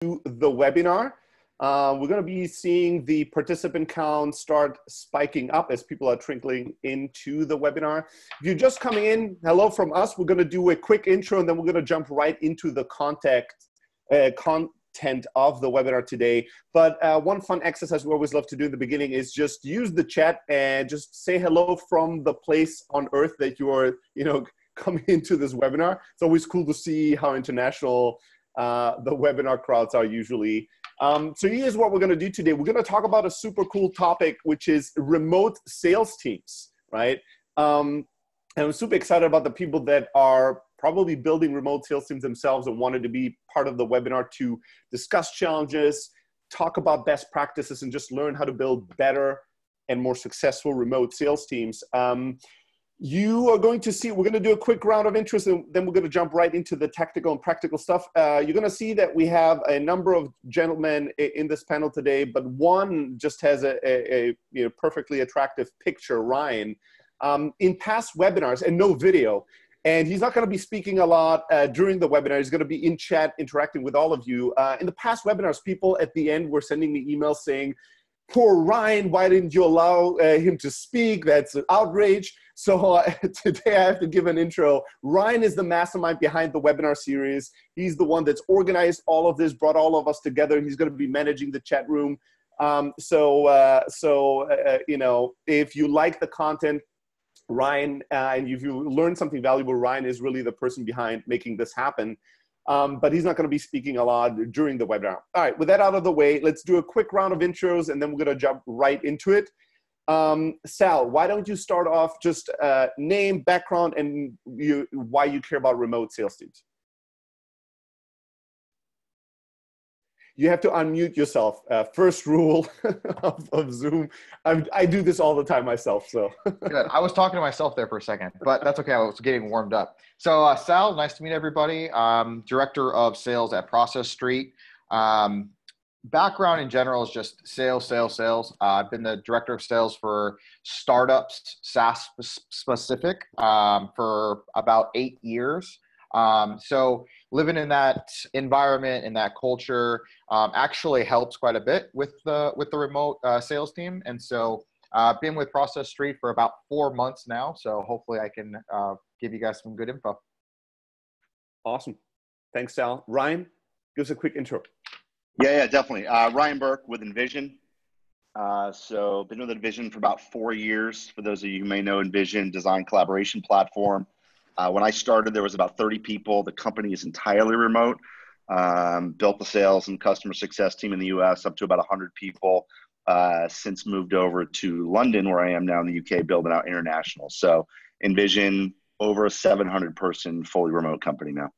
the webinar. We're going to be seeing the participant count start spiking up as people are trickling into the webinar. If you're just coming in, hello from us. We're going to do a quick intro and then we're going to jump right into the content of the webinar today. But one fun exercise we always love to do in the beginning is just use the chat and just say hello from the place on earth that you are, coming into this webinar. It's always cool to see how international the webinar crowds are usually. So here's what we're going to do today. We're going to talk about a super cool topic, which is remote sales teams, right? And I'm super excited about the people that are probably building remote sales teams themselves and wanted to be part of the webinar to discuss challenges, talk about best practices, and just learn how to build better and more successful remote sales teams. You are going to see, we're going to do a quick round of interest and then we're going to jump right into the technical and practical stuff. You're going to see that we have a number of gentlemen in this panel today, but one just has a perfectly attractive picture, Ryan. In past webinars, and no video, and he's not going to be speaking a lot during the webinar. He's going to be in chat interacting with all of you. In the past webinars, people at the end were sending me emails saying, poor Ryan, why didn't you allow him to speak? That's an outrage. So today I have to give an intro. Ryan is the mastermind behind the webinar series. He's the one that's organized all of this, brought all of us together. He's going to be managing the chat room. If you like the content, Ryan, and if you learn something valuable, Ryan is really the person behind making this happen. But he's not going to be speaking a lot during the webinar. All right, with that out of the way, let's do a quick round of intros, and then we're going to jump right into it. Sal, why don't you start off just name, background, and why you care about remote sales teams? You have to unmute yourself. First rule of Zoom. I do this all the time myself. So Good. I was talking to myself there for a second, but that's okay. I was getting warmed up. So Sal, nice to meet everybody. Director of sales at Process Street. Background in general is just sales. I've been the director of sales for startups, SaaS specific, for about 8 years. So living in that environment and that culture actually helps quite a bit with the remote sales team. And so I've been with Process Street for about 4 months now. So hopefully I can give you guys some good info. Awesome. Thanks, Sal. Ryan, give us a quick intro. Yeah, definitely. Ryan Burke with Envision. So been with Envision for about 4 years. For those of you who may know Envision, design collaboration platform. When I started, there was about 30 people. The company is entirely remote. Built the sales and customer success team in the US up to about 100 people. Since moved over to London, where I am now in the UK, building out international. So Envision, over a 700 person fully remote company now.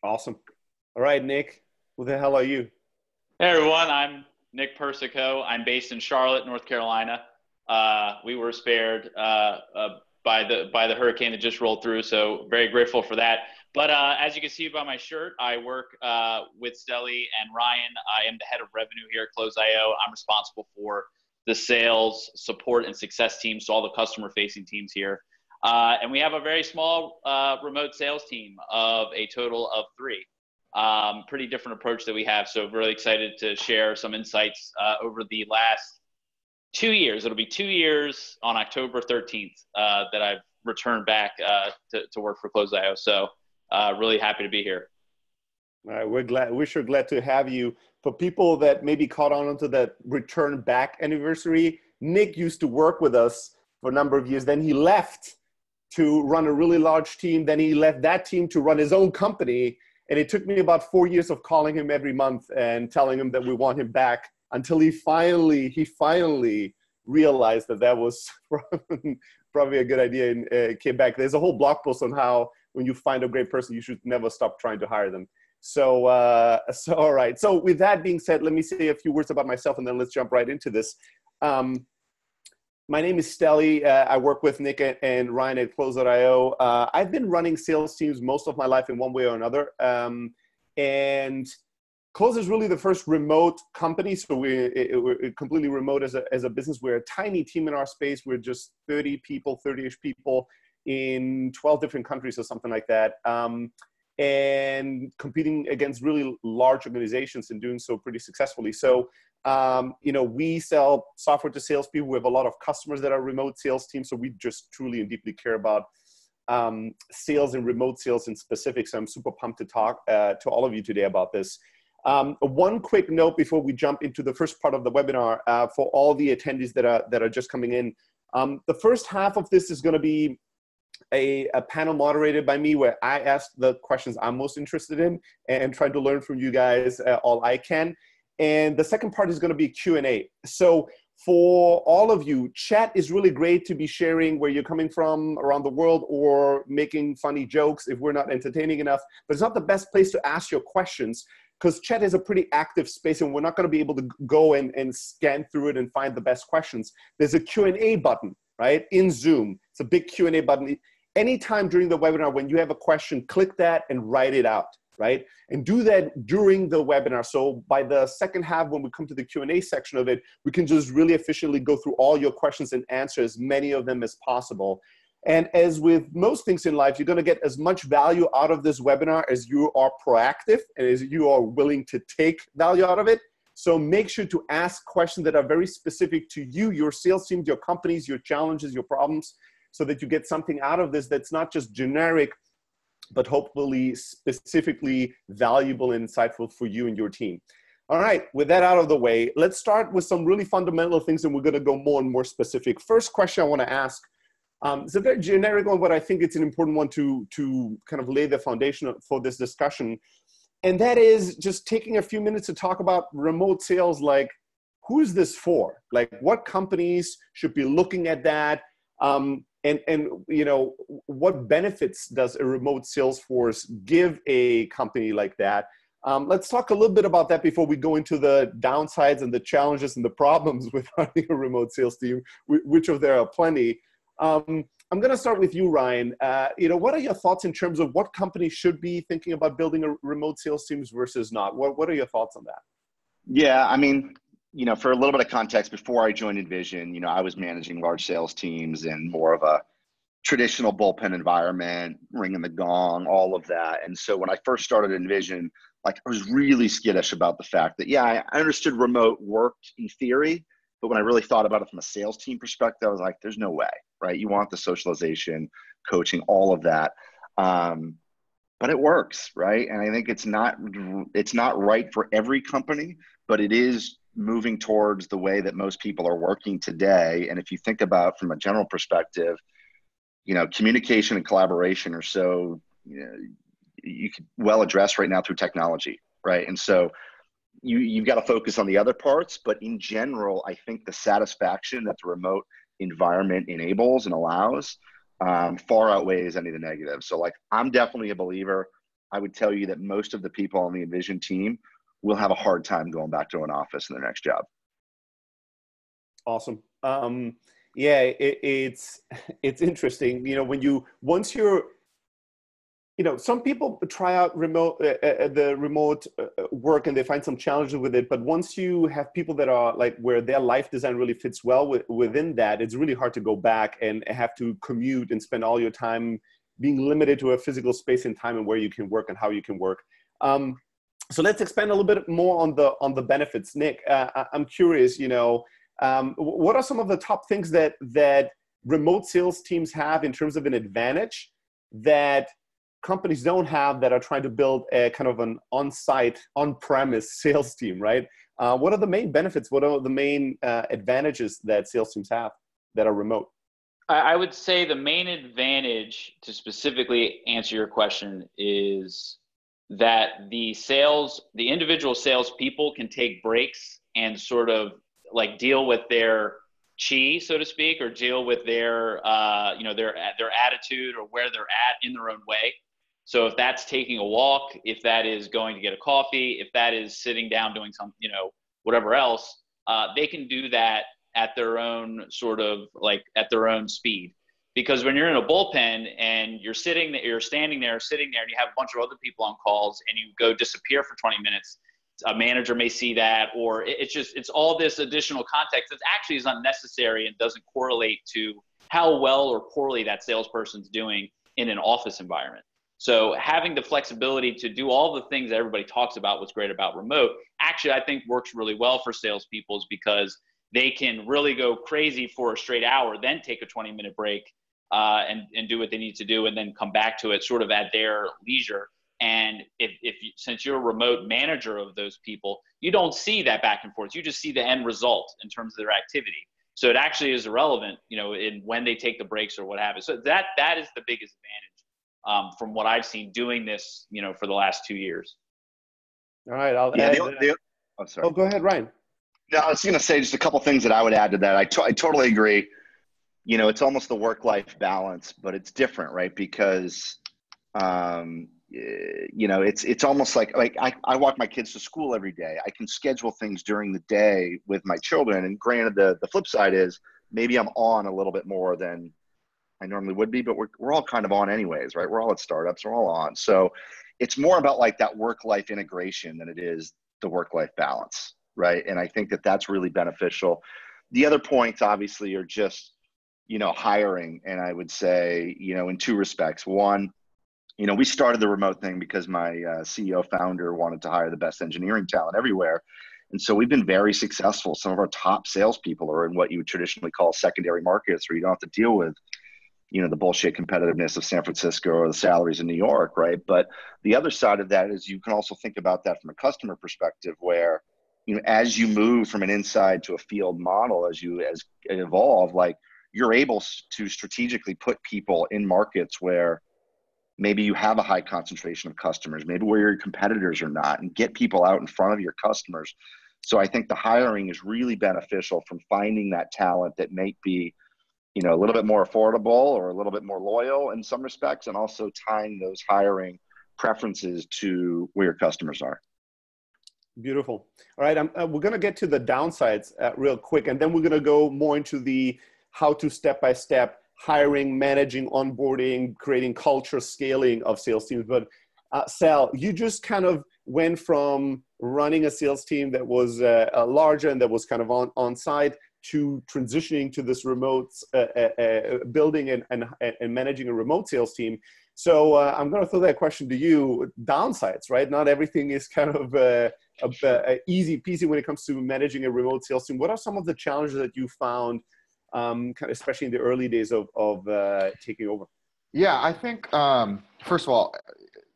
Awesome. All right, Nick, who the hell are you? Hey everyone, I'm Nick Persico. I'm based in Charlotte, North Carolina. We were spared by the hurricane that just rolled through, so very grateful for that. But as you can see by my shirt, I work with Stelly and Ryan. I am the head of revenue here at Close.io. I'm responsible for the sales, support, and success teams, so all the customer-facing teams here. And we have a very small remote sales team of a total of 3. Pretty different approach that we have, so really excited to share some insights over the last 2 years. It'll be 2 years on October 13th that I've returned back to work for Close.io. So really happy to be here. All right, we're sure glad to have you. For people that maybe caught on to that return back anniversary, Nick used to work with us for a number of years. Then he left to run a really large team. Then he left that team to run his own company. And it took me about 4 years of calling him every month and telling him that we want him back, until he finally realized that was probably a good idea and came back. There's a whole blog post on how when you find a great person, you should never stop trying to hire them. So all right. So with that being said, let me say a few words about myself and then let's jump right into this. My name is Stelly. I work with Nick and Ryan at Close.io. I've been running sales teams most of my life in one way or another. And Close is really the first remote company. So we're completely remote as a business. We're a tiny team in our space. We're just 30-ish people in 12 different countries or something like that. and competing against really large organizations and doing so pretty successfully. So, we sell software to salespeople. We have a lot of customers that are remote sales teams. So we just truly and deeply care about sales and remote sales in specific. So I'm super pumped to talk to all of you today about this. One quick note before we jump into the first part of the webinar for all the attendees that are just coming in. The first half of this is going to be a panel moderated by me where I ask the questions I'm most interested in and try to learn from you guys all I can. And the second part is going to be Q&A. So for all of you, chat is really great to be sharing where you're coming from around the world or making funny jokes if we're not entertaining enough. But it's not the best place to ask your questions because chat is a pretty active space and we're not going to be able to go and scan through it and find the best questions. There's a Q&A button, right, in Zoom. It's a big Q&A button. Anytime during the webinar when you have a question, click that and write it out, right? And do that during the webinar. So by the second half, when we come to the Q&A section of it, we can just really efficiently go through all your questions and answer as many of them as possible. And as with most things in life, you're going to get as much value out of this webinar as you are proactive and as you are willing to take value out of it. So make sure to ask questions that are very specific to you, your sales team, your companies, your challenges, your problems, so that you get something out of this that's not just generic, but hopefully specifically valuable and insightful for you and your team. All right, with that out of the way, let's start with some really fundamental things and we're gonna go more and more specific. First question I wanna ask, it's a very generic one, but I think it's an important one to kind of lay the foundation for this discussion. And that is just taking a few minutes to talk about remote sales, like who is this for? Like what companies should be looking at that? And what benefits does a remote sales force give a company like that? Let's talk a little bit about that before we go into the downsides and the challenges and the problems with running a remote sales team, which of there are plenty. I'm going to start with you, Ryan. What are your thoughts in terms of what companies should be thinking about building a remote sales teams versus not? What are your thoughts on that? Yeah, I mean, for a little bit of context, before I joined Envision, I was managing large sales teams in more of a traditional bullpen environment, ringing the gong, all of that. And so when I first started Envision, I was really skittish about the fact that, yeah, I understood remote worked in theory, but when I really thought about it from a sales team perspective, I was like, there's no way, right? You want the socialization, coaching, all of that. But it works, right? And I think it's not right for every company, but it is moving towards the way that most people are working today. And if you think about from a general perspective, communication and collaboration are so, you could well address right now through technology, right? And so you've got to focus on the other parts, but in general, I think the satisfaction that the remote environment enables and allows far outweighs any of the negatives. So I'm definitely a believer. I would tell you that most of the people on the Envision team will have a hard time going back to an office in their next job. Awesome. It's interesting. Once you're, some people try out remote work and they find some challenges with it. But once you have people that are where their life design really fits well within that, it's really hard to go back and have to commute and spend all your time being limited to a physical space and time and where you can work and how you can work. So let's expand a little bit more on the benefits. Nick, I'm curious, what are some of the top things that remote sales teams have in terms of an advantage that companies don't have that are trying to build a kind of an on-site, on-premise sales team, right? What are the main benefits? What are the main advantages that sales teams have that are remote? I would say the main advantage, to specifically answer your question, is that the individual salespeople can take breaks and sort of deal with their chi, so to speak, or deal with their attitude or where they're at in their own way. So if that's taking a walk, if that is going to get a coffee, if that is sitting down doing some, whatever else, they can do that at their own at their own speed. Because when you're in a bullpen and you're standing there, and you have a bunch of other people on calls and you go disappear for 20 minutes, a manager may see that, or it's all this additional context that actually is unnecessary and doesn't correlate to how well or poorly that salesperson's doing in an office environment. So having the flexibility to do all the things that everybody talks about, what's great about remote, actually, I think works really well for salespeople, is because they can really go crazy for a straight hour, then take a 20-minute break and do what they need to do, and then come back to it sort of at their leisure. And since you're a remote manager of those people, you don't see that back and forth. You just see the end result in terms of their activity. So it actually is irrelevant, in when they take the breaks or what have you. So that is the biggest advantage from what I've seen doing this, for the last 2 years. All right, I'll add. Oh, sorry. Oh, go ahead, Ryan. No, I was going to say just a couple things that I would add to that. I totally agree. It's almost the work-life balance, but it's different, right? Because, it's almost like I walk my kids to school every day. I can schedule things during the day with my children. And granted, the flip side is maybe I'm on a little bit more than I normally would be, but we're all kind of on anyways, right? We're all at startups, we're all on. So it's more about like that work-life integration than it is the work-life balance, right? And I think that that's really beneficial. The other points obviously are just, hiring. And I would say, in two respects. One, we started the remote thing because my CEO founder wanted to hire the best engineering talent everywhere. And so we've been very successful. Some of our top salespeople are in what you would traditionally call secondary markets, where you don't have to deal with, the bullshit competitiveness of San Francisco or the salaries in New York, right? But the other side of that is you can also think about that from a customer perspective, where, as you move from an inside to a field model, as evolve, like you're able to strategically put people in markets where maybe you have a high concentration of customers, maybe where your competitors are not, and get people out in front of your customers. So I think the hiring is really beneficial from finding that talent that may be, a little bit more affordable or a little bit more loyal in some respects, and also tying those hiring preferences to where your customers are. Beautiful. All right, we're going to get to the downsides real quick, and then we're going to go more into the how to step-by-step hiring, managing, onboarding, creating culture, scaling of sales teams. But Sal, you just kind of went from running a sales team that was larger and that was kind of on site to transitioning to this remote building and managing a remote sales team. So I'm going to throw that question to you. Downsides, right? Not everything is kind of easy peasy when it comes to managing a remote sales team. What are some of the challenges that you found, especially in the early days of taking over? Yeah, I think, first of all,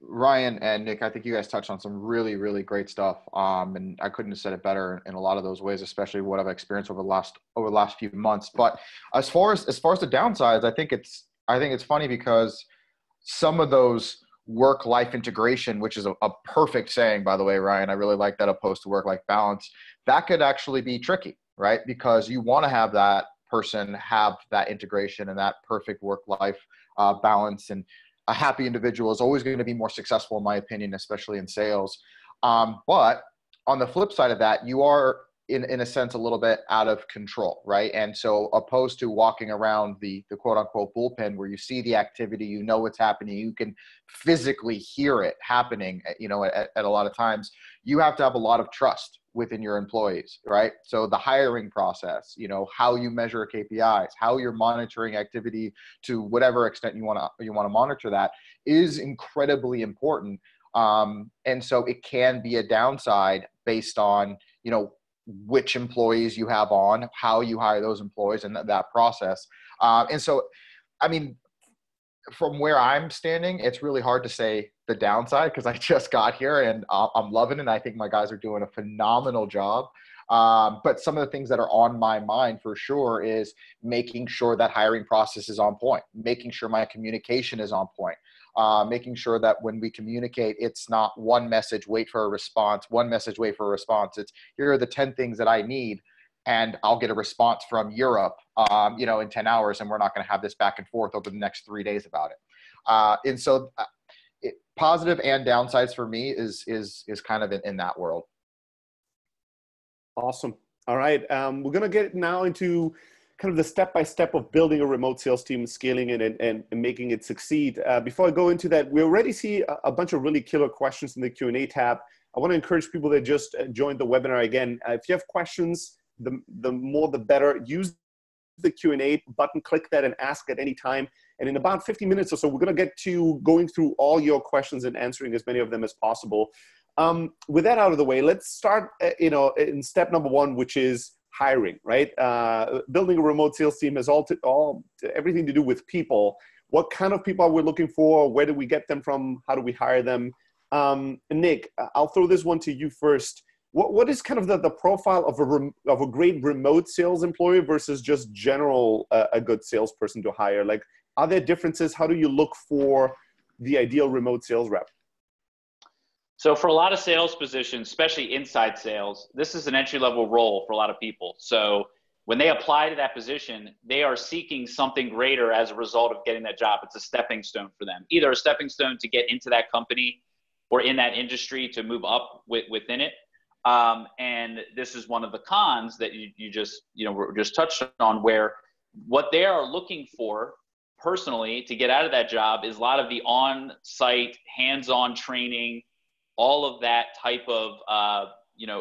Ryan and Nick, I think you guys touched on some really, really great stuff. And I couldn't have said it better in a lot of those ways, especially what I've experienced over the last few months. But as far as the downsides, I think it's funny because some of those work-life integration, which is a perfect saying, by the way, Ryan, I really like that, opposed to work-life balance, that could actually be tricky, right? Because you want to have that person have that integration and that perfect work-life balance. And a happy individual is always going to be more successful, in my opinion, especially in sales. But on the flip side of that, you are in a sense a little bit out of control, right? And so opposed to walking around the quote unquote bullpen where you see the activity, you know what's happening, you can physically hear it happening, at a lot of times, you have to have a lot of trust within your employees, right? So the hiring process, how you measure KPIs, how you're monitoring activity to whatever extent you want to monitor that is incredibly important. And so it can be a downside based on, which employees you have on, how you hire those employees, and that process. And so, I mean, from where I'm standing, it's really hard to say the downside because I just got here and I'm loving it. And I think my guys are doing a phenomenal job. But some of the things that are on my mind for sure is making sure that hiring process is on point, making sure my communication is on point. Making sure that when we communicate, it's not one message, wait for a response, one message, wait for a response. It's here are the 10 things that I need, and I'll get a response from Europe, in 10 hours, and we're not going to have this back and forth over the next 3 days about it. And so positive and downsides for me is kind of in that world. Awesome. All right. We're going to get now into kind of the step-by-step of building a remote sales team, scaling it and making it succeed. Before I go into that, we already see a bunch of really killer questions in the Q&A tab. I want to encourage people that just joined the webinar again. If you have questions, the more the better. Use the Q&A button, click that and ask at any time. And in about 50 minutes or so, we're going to get to going through all your questions and answering as many of them as possible. With that out of the way, let's start, in step number one, which is hiring, right? Building a remote sales team has everything to do with people. What kind of people are we looking for? Where do we get them from? How do we hire them? Nick, I'll throw this one to you first. What is kind of the profile of a great remote sales employee versus just general a good salesperson to hire? Like, are there differences? How do you look for the ideal remote sales rep? So for a lot of sales positions, especially inside sales, this is an entry-level role for a lot of people. So when they apply to that position, they are seeking something greater as a result of getting that job. It's a stepping stone for them, either a stepping stone to get into that company or in that industry to move up within it. And this is one of the cons that you just touched on, where what they are looking for personally to get out of that job is a lot of the on-site, hands-on training, all of that type of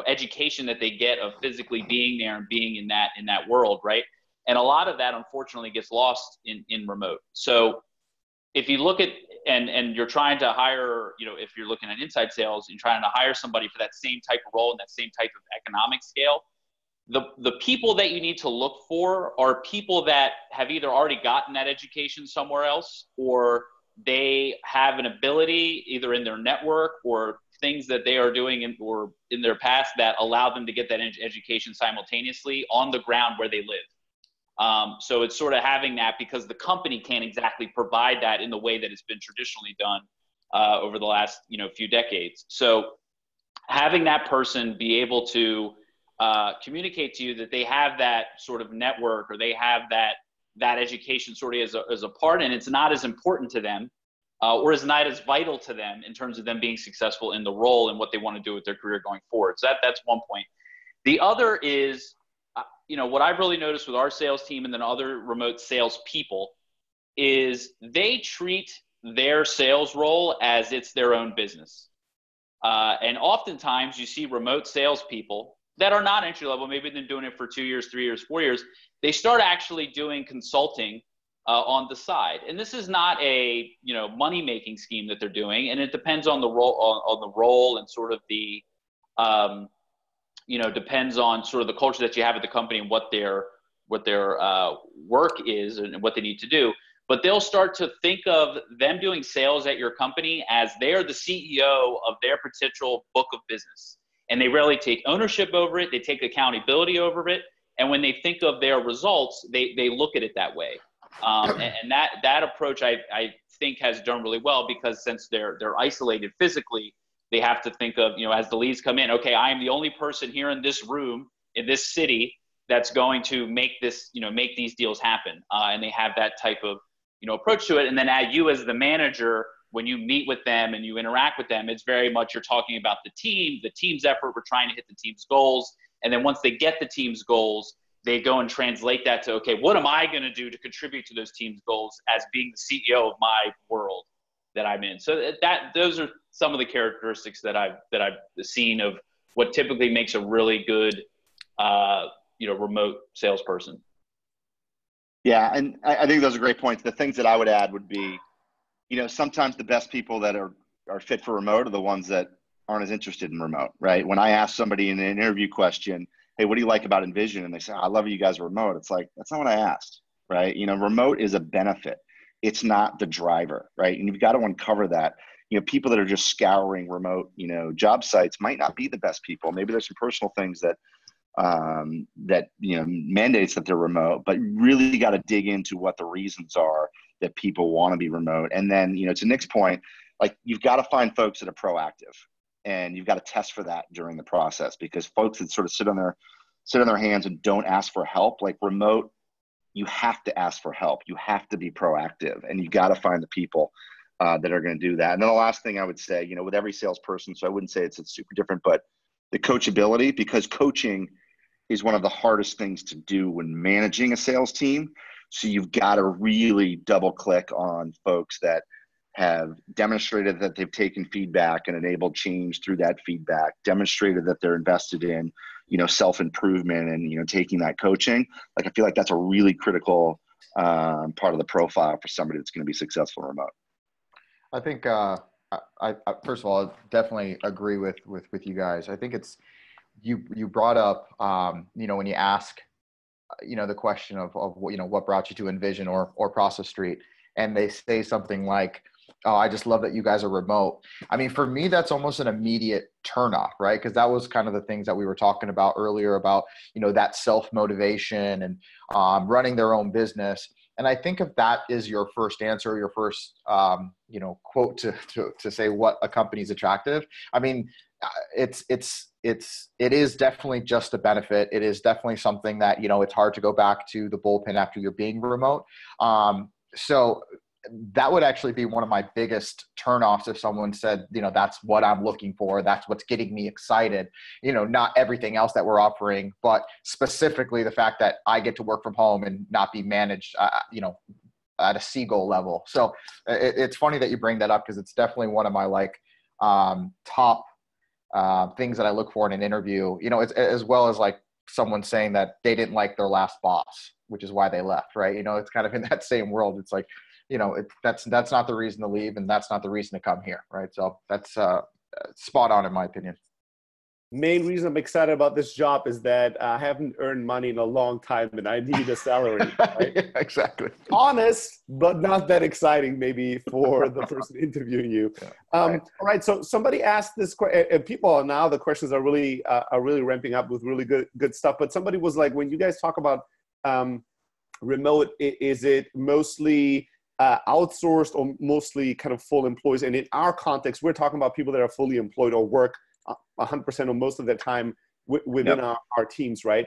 education that they get of physically being there and being in that world, right? And a lot of that unfortunately gets lost in remote. So if you look at and you're trying to hire, if you're looking at inside sales and trying to hire somebody for that same type of role and that same type of economic scale, the people that you need to look for are people that have either already gotten that education somewhere else, or they have an ability either in their network or things that they are doing in their past that allow them to get that education simultaneously on the ground where they live. So it's sort of having that, because the company can't exactly provide that in the way that it's been traditionally done over the last few decades. So having that person be able to communicate to you that they have that sort of network, or they have that education sort of as a part, and it's not as important to them or is not as vital to them in terms of them being successful in the role and what they want to do with their career going forward. So that's one point. The other is, what I've really noticed with our sales team and then other remote sales people is they treat their sales role as it's their own business. And oftentimes you see remote salespeople that are not entry level, maybe they've been doing it for 2 years, 3 years, 4 years. They start actually doing consulting on the side. And this is not a, money-making scheme that they're doing. And it depends on the role and sort of the, depends on sort of the culture that you have at the company and what their work is and what they need to do. But they'll start to think of them doing sales at your company as they're the CEO of their potential book of business. And they rarely take ownership over it. They take accountability over it. And when they think of their results, they look at it that way. And that approach, I think, has done really well, because since they're isolated physically, they have to think of, as the leads come in, okay, I am the only person here in this room, in this city, that's going to make these deals happen. And they have that type of, approach to it. And then you as the manager, when you meet with them and you interact with them, it's very much you're talking about the team's effort. We're trying to hit the team's goals. And then once they get the team's goals, they go and translate that to, okay, what am I going to do to contribute to those team's goals as being the CEO of my world that I'm in? So those are some of the characteristics that I've seen of what typically makes a really good, remote salesperson. Yeah, and I think those are great points. The things that I would add would be, sometimes the best people that are fit for remote are the ones that aren't as interested in remote, right? When I ask somebody in an interview question, hey, what do you like about Envision? And they say, I love you guys are remote. It's like, that's not what I asked, right? Remote is a benefit. It's not the driver, right? And you've got to uncover that. People that are just scouring remote, job sites might not be the best people. Maybe there's some personal things that mandates that they're remote, but really got to dig into what the reasons are that people want to be remote. And then, to Nick's point, like, you've got to find folks that are proactive, and you've got to test for that during the process, because folks that sort of sit on their hands and don't ask for help, like remote, you have to ask for help. You have to be proactive, and you got to find the people that are going to do that. And then the last thing I would say, with every salesperson, so I wouldn't say it's super different, but the coachability, because coaching is one of the hardest things to do when managing a sales team. So you've got to really double click on folks that have demonstrated that they've taken feedback and enabled change through that feedback, demonstrated that they're invested in, self-improvement and, taking that coaching. Like, I feel like that's a really critical part of the profile for somebody that's going to be successful remote. I think I first of all definitely agree with you guys. I think it's you brought up when you ask the question of what brought you to Envision or Process Street, and they say something like, oh, I just love that you guys are remote. I mean, for me, that's almost an immediate turnoff, right? Because that was kind of the things that we were talking about earlier about, that self-motivation and running their own business. And I think if that is your first answer, your first, quote to say what a company is attractive, I mean, it is definitely just a benefit. It is definitely something that, it's hard to go back to the bullpen after you're being remote. So that would actually be one of my biggest turnoffs if someone said, that's what I'm looking for. That's what's getting me excited. Not everything else that we're offering, but specifically the fact that I get to work from home and not be managed, at a seagull level. So it's funny that you bring that up because it's definitely one of my top things that I look for in an interview, it's as well as someone saying that they didn't like their last boss, which is why they left. Right. It's kind of in that same world. It's like, that's not the reason to leave, and that's not the reason to come here, right? So that's spot on in my opinion. Main reason I'm excited about this job is that I haven't earned money in a long time, and I need a salary. Right? Yeah, exactly. Honest, but not that exciting, maybe for the person interviewing you. Yeah, right. All right. So somebody asked this question, and people now the questions are really ramping up with really good stuff. But somebody was like, when you guys talk about remote, is it mostly outsourced or mostly kind of full employees? And in our context, we're talking about people that are fully employed or work 100% or most of their time within our teams, right?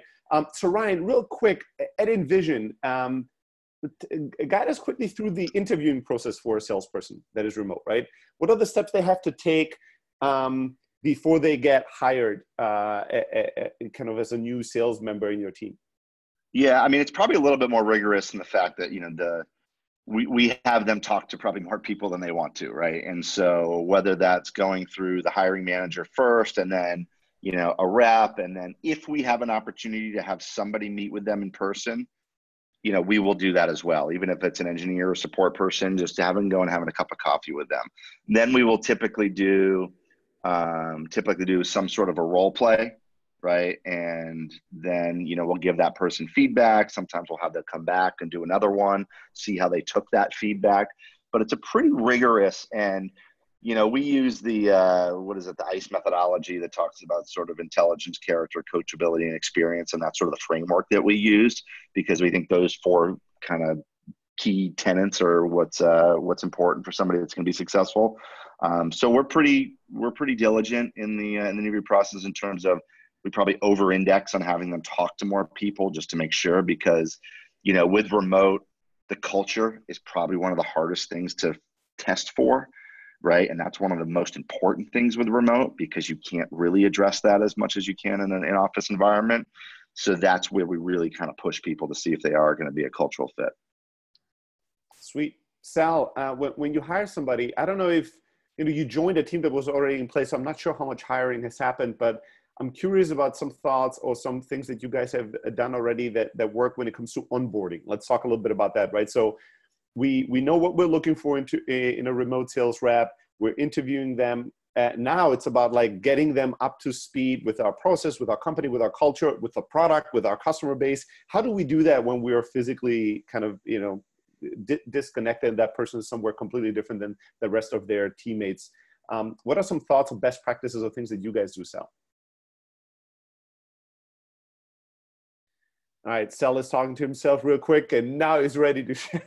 So Ryan, real quick, at Envision, guide us quickly through the interviewing process for a salesperson that is remote, right? What are the steps they have to take before they get hired kind of as a new sales member in your team? Yeah, I mean, it's probably a little bit more rigorous in the fact that, we have them talk to probably more people than they want to, right? And so whether that's going through the hiring manager first and then, a rep, and then if we have an opportunity to have somebody meet with them in person, we will do that as well, even if it's an engineer or support person, just to have them go and having a cup of coffee with them. Then we will typically do some sort of a role play, right? And then, we'll give that person feedback. Sometimes we'll have them come back and do another one, see how they took that feedback. But it's a pretty rigorous, and, we use the, the ICE methodology that talks about sort of intelligence, character, coachability, and experience. And that's sort of the framework that we use because we think those four kind of key tenets are what's important for somebody that's going to be successful. So we're pretty diligent in the interview process in terms of, we probably over-index on having them talk to more people just to make sure, because, with remote, the culture is probably one of the hardest things to test for, right? And that's one of the most important things with remote, because you can't really address that as much as you can in an in-office environment. So that's where we really kind of push people to see if they are going to be a cultural fit. Sweet. Sal, when you hire somebody, I don't know if, you joined a team that was already in place. So I'm not sure how much hiring has happened, but I'm curious about some thoughts or some things that you guys have done already that work when it comes to onboarding. Let's talk a little bit about that, right? So we know what we're looking for in a remote sales rep. We're interviewing them. Now it's about getting them up to speed with our process, with our company, with our culture, with the product, with our customer base. How do we do that when we are physically kind of, disconnected? That person is somewhere completely different than the rest of their teammates. What are some thoughts or best practices or things that you guys do, Sal? All right, Sal is talking to himself real quick, and now he's ready to share.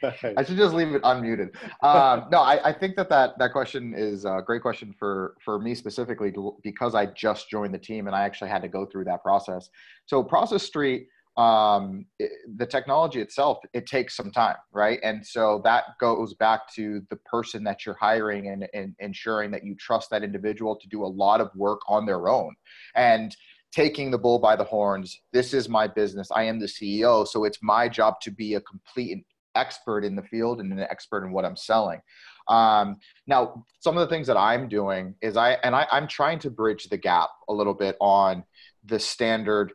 I should just leave it unmuted. No, I think that question is a great question for me specifically, because I just joined the team and I actually had to go through that process. So Process Street, the technology itself, it takes some time, right? And so that goes back to the person that you're hiring and ensuring that you trust that individual to do a lot of work on their own. And taking the bull by the horns, this is my business. I am the CEO. So it's my job to be a complete expert in the field and an expert in what I'm selling. Now, some of the things that I'm doing is I'm trying to bridge the gap a little bit on the standard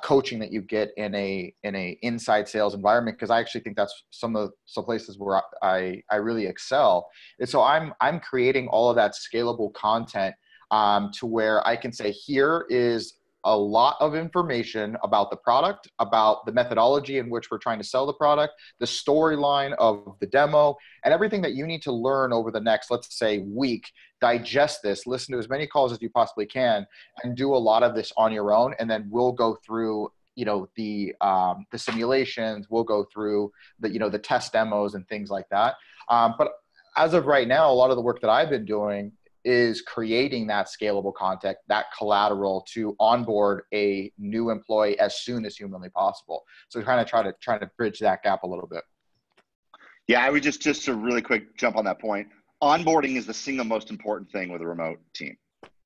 coaching that you get in a inside sales environment, because I actually think that's some places where I really excel. And so I'm creating all of that scalable content to where I can say, here is a lot of information about the product, about the methodology in which we're trying to sell the product, the storyline of the demo, and everything that you need to learn over the next, let's say, week. Digest this, listen to as many calls as you possibly can, and do a lot of this on your own. And then we'll go through, the simulations, we'll go through the test demos and things like that. But as of right now, a lot of the work that I've been doing is creating that scalable content, that collateral to onboard a new employee as soon as humanly possible. So kind of try to bridge that gap a little bit. Yeah, I would just to really quick jump on that point. Onboarding is the single most important thing with a remote team,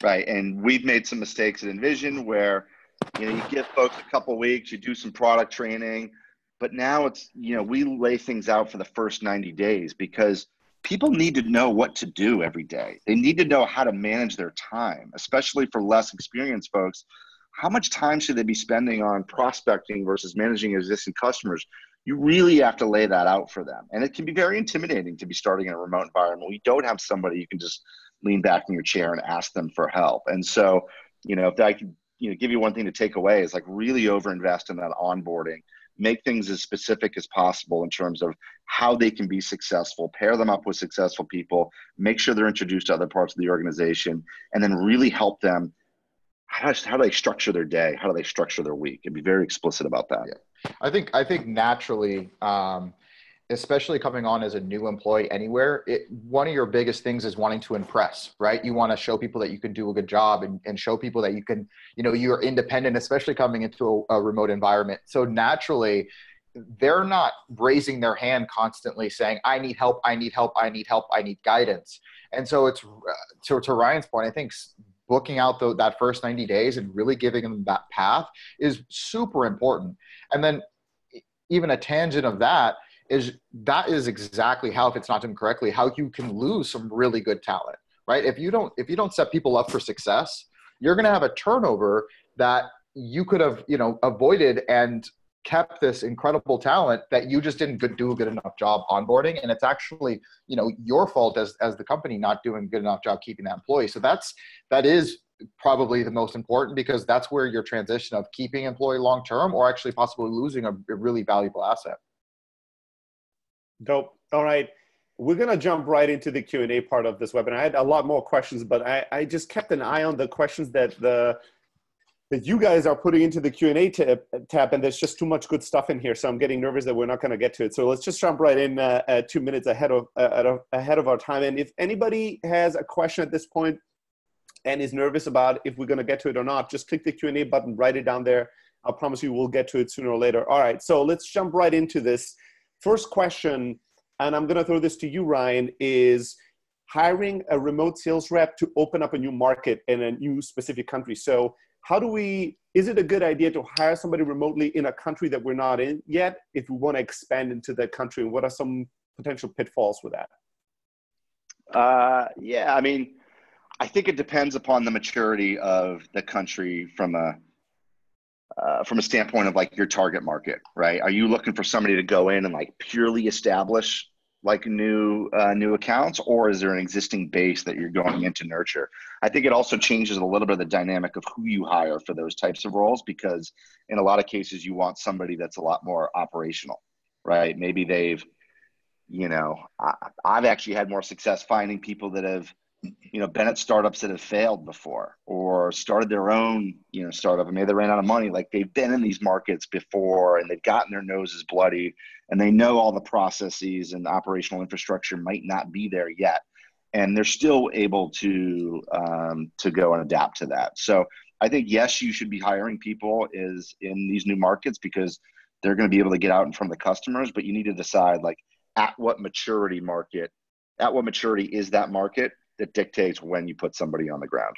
right? And we've made some mistakes at Envision where, you give folks a couple of weeks, you do some product training, but now it's, we lay things out for the first 90 days because people need to know what to do every day. They need to know how to manage their time, especially for less experienced folks. How much time should they be spending on prospecting versus managing existing customers? You really have to lay that out for them. And it can be very intimidating to be starting in a remote environment where you don't have somebody you can just lean back in your chair and ask them for help. And so, if I could, give you one thing to take away is like really overinvest in that onboarding. Make things as specific as possible in terms of how they can be successful, pair them up with successful people, make sure they're introduced to other parts of the organization, and then really help them. How do they structure their day? How do they structure their week? And be very explicit about that. Yeah. I think naturally, especially coming on as a new employee anywhere, one of your biggest things is wanting to impress, right? You want to show people that you can do a good job and show people that you can, you're independent, especially coming into a remote environment. So naturally, they're not raising their hand constantly saying, I need help, I need help, I need help, I need guidance. And so it's, to Ryan's point, I think booking out that first 90 days and really giving them that path is super important. And then even a tangent of that is exactly how, if it's not done correctly, how you can lose some really good talent, right? If you don't set people up for success, you're going to have a turnover that you could have, avoided and kept this incredible talent that you just didn't do a good enough job onboarding. And it's actually, your fault as the company not doing a good enough job keeping that employee. So that is probably the most important, because that's where your transition of keeping employee long-term or actually possibly losing a really valuable asset. Dope. All right. We're going to jump right into the Q&A part of this webinar. I had a lot more questions, but I just kept an eye on the questions that you guys are putting into the Q&A tab, and there's just too much good stuff in here. So I'm getting nervous that we're not going to get to it. So let's just jump right in 2 minutes ahead of our time. And if anybody has a question at this point and is nervous about if we're going to get to it or not, just click the Q&A button, write it down there. I'll promise you we'll get to it sooner or later. All right. So let's jump right into this. First question, and I'm going to throw this to you, Ryan, is hiring a remote sales rep to open up a new market in a new specific country. So is it a good idea to hire somebody remotely in a country that we're not in yet if we want to expand into that country? And what are some potential pitfalls with that? Yeah, I mean, I think it depends upon the maturity of the country from a standpoint of like your target market, right? Are you looking for somebody to go in and like purely establish like new accounts, or is there an existing base that you're going in to nurture? I think it also changes a little bit of the dynamic of who you hire for those types of roles, because in a lot of cases you want somebody that's a lot more operational, right? Maybe I've actually had more success finding people that have, been at startups that have failed before, or started their own, startup, and maybe they ran out of money. Like they've been in these markets before and they've gotten their noses bloodied and they know all the processes and the operational infrastructure might not be there yet. And they're still able to go and adapt to that. So I think, yes, you should be hiring people in these new markets because they're going to be able to get out in front of the customers, but you need to decide like at what maturity is that market that dictates when you put somebody on the ground.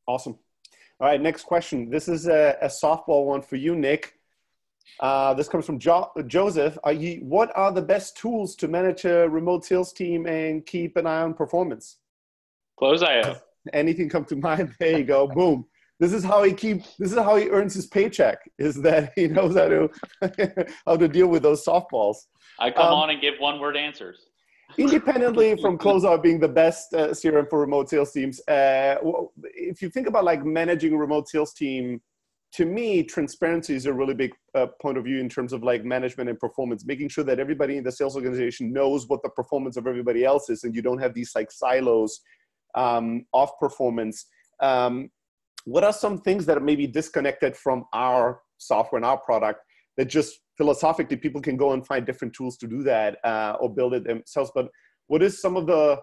Awesome. All right, next question. This is a softball one for you, Nick. This comes from Joseph. What are the best tools to manage a remote sales team and keep an eye on performance? Close.io. Anything come to mind? There you go. Boom. this is how he earns his paycheck, is that he knows how to how to deal with those softballs. I come on and give one-word answers. Independently from Closeout being the best CRM for remote sales teams, if you think about like managing a remote sales team, to me, transparency is a really big point of view in terms of like management and performance, making sure that everybody in the sales organization knows what the performance of everybody else is, and you don't have these like silos of performance. What are some things that are maybe disconnected from our software and our product that just philosophically people can go and find different tools to do that or build it themselves? But what is some of the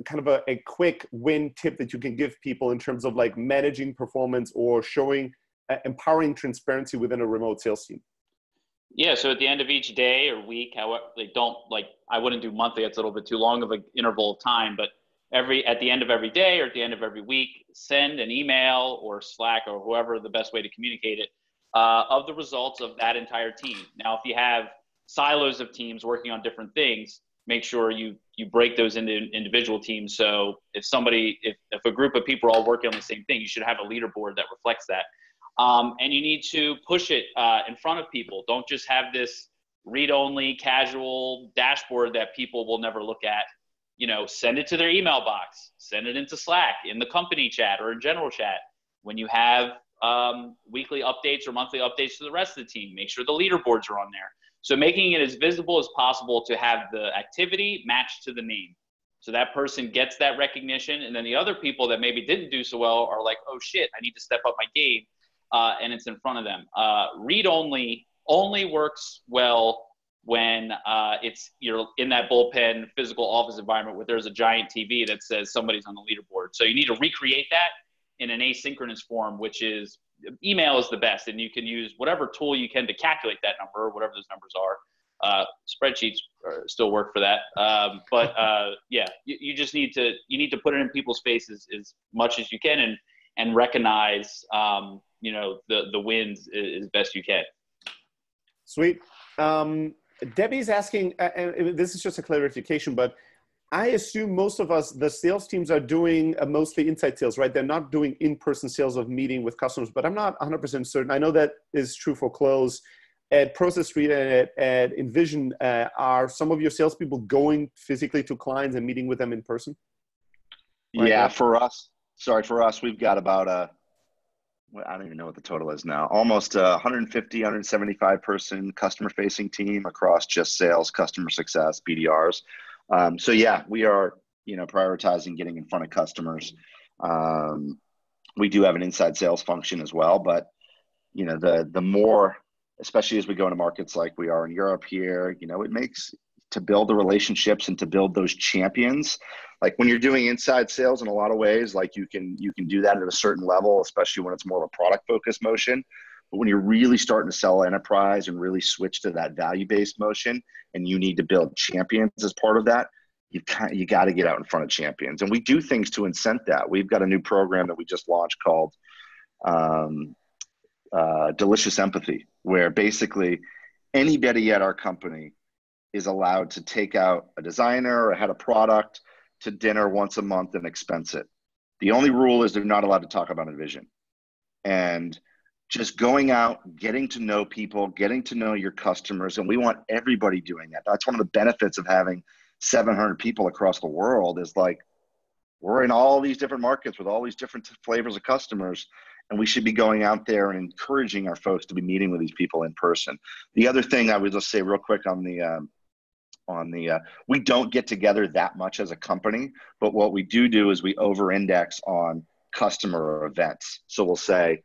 kind of a quick win tip that you can give people in terms of like managing performance or showing empowering transparency within a remote sales team? Yeah, so at the end of each day or week, however, I wouldn't do monthly, it's a little bit too long of an interval of time, but at the end of every day or at the end of every week, send an email or Slack or whoever the best way to communicate it of the results of that entire team. Now, if you have silos of teams working on different things, make sure you break those into individual teams. So if a group of people are all working on the same thing, you should have a leaderboard that reflects that. And you need to push it in front of people. Don't just have this read-only casual dashboard that people will never look at. Send it to their email box, send it into Slack, in the company chat or in general chat. When you have weekly updates or monthly updates to the rest of the team, make sure the leaderboards are on there. So making it as visible as possible to have the activity matched to the name. So that person gets that recognition. And then the other people that maybe didn't do so well are like, oh shit, I need to step up my game. And it's in front of them. Read only works well when you're in that bullpen physical office environment where there's a giant TV that says somebody's on the leaderboard. So you need to recreate that in an asynchronous form, which is email is the best. And you can use whatever tool you can to calculate that number, or whatever those numbers are. Spreadsheets still work for that. Yeah, you just need to put it in people's faces as much as you can and recognize, the wins as best you can. Sweet. Debbie's asking, and this is just a clarification, but I assume most of us, the sales teams are doing mostly inside sales, right? They're not doing in-person sales of meeting with customers, but I'm not 100% certain. I know that is true for Close. At Process Street and at Envision, are some of your salespeople going physically to clients and meeting with them in person? Right? Yeah, for us, we've got about I don't even know what the total is now, almost 150, 175 person customer facing team across just sales, customer success, BDRs. So yeah, we are, prioritizing getting in front of customers. We do have an inside sales function as well, but the more, especially as we go into markets like we are in Europe here, it makes to build the relationships and to build those champions. Like when you're doing inside sales in a lot of ways, like you can do that at a certain level, especially when it's more of a product focused motion. But when you're really starting to sell enterprise and really switch to that value-based motion, and you need to build champions as part of that, you got to get out in front of champions. And we do things to incent that. We've got a new program that we just launched called Delicious Empathy, where basically anybody at our company is allowed to take out a designer or a head of product to dinner once a month and expense it. The only rule is they're not allowed to talk about Envision. And just going out, getting to know people, getting to know your customers. And we want everybody doing that. That's one of the benefits of having 700 people across the world, is like, we're in all these different markets with all these different flavors of customers. And we should be going out there and encouraging our folks to be meeting with these people in person. The other thing I would just say real quick on the we don't get together that much as a company, but what we do is we over-index on customer events. So we'll say,